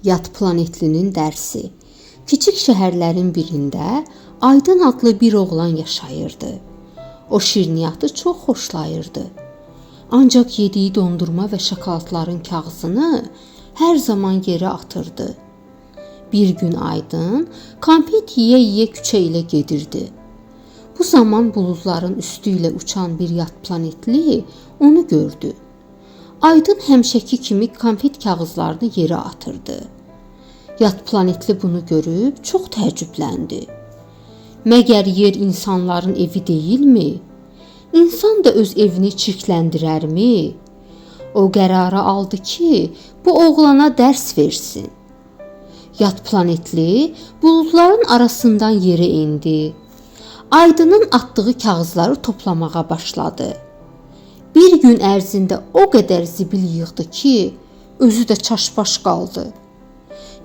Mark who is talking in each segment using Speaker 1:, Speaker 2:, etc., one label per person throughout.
Speaker 1: Yad planetlinin dərsi. Kiçik şəhərlərin birində Aydın adlı bir oğlan yaşayırdı. O şirniyyatı çox xoşlayırdı. Ancaq yediyi dondurma və şokoladların kağızını hər zaman yerə atırdı. Bir gün Aydın konfet yeyə-yeyə küçə ilə gedirdi. Bu zaman buludların üstü ilə uçan bir yad planetli onu gördü. Aydın həmişəki kimi konfet kağızlarını yerə atırdı. Yad planetli bunu görüb çox təəccübləndi. Məgər yer insanların evi deyilmi? İnsan da öz evini çirkləndirərmi? O qərarı aldı ki, bu oğlana dərs versin. Yad planetli buludların arasından yerə indi. Aydının atdığı kağızları toplamağa başladı. Bir gün ərzində o qədər zibil yığdı ki, özü də çaşbaş qaldı.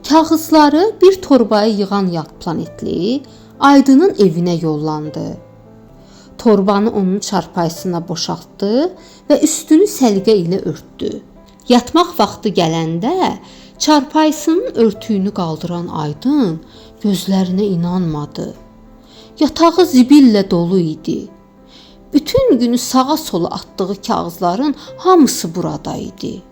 Speaker 1: Kağızları bir torbaya yığan yad planetli Aydının evinə yollandı. Torbanı onun çarpayısına boşaltdı və üstünü səliqə ilə örtdü. Yatmaq vaxtı gələndə çarpayısının örtüyünü qaldıran Aydın gözlərinə inanmadı. Yatağı zibillə dolu idi. Bütün günü sağa sola atdığı kağızların hamısı burada idi.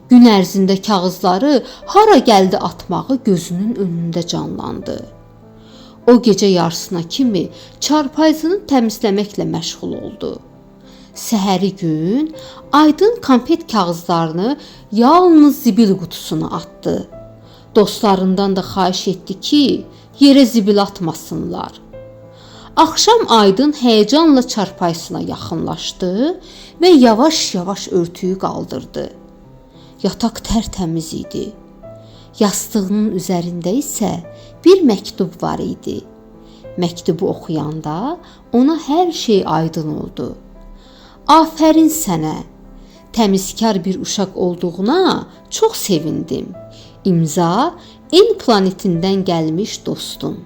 Speaker 1: Gün ərzində kağızları hara gəldi atmağı gözünün önündə canlandı. O gecə yarısına kimi çarpayısını təmizləməklə məşğul oldu. Səhəri gün Aydın konfet kağızlarını yalnız zibil qutusuna atdı. Dostlarından da xahiş etdi ki, yerə zibil atmasınlar. Axşam Aydın həyəcanla çarpayısına yaxınlaşdı və yavaş-yavaş örtüyü qaldırdı. Yataq tərtəmiz idi. Yastığının üzərində isə bir məktub var idi. Məktubu oxuyanda ona hər şey aydın oldu. Afərin sənə. Təmizkar bir uşaq olduğuna çox sevindim. İmza N planetindən gəlmiş dostum.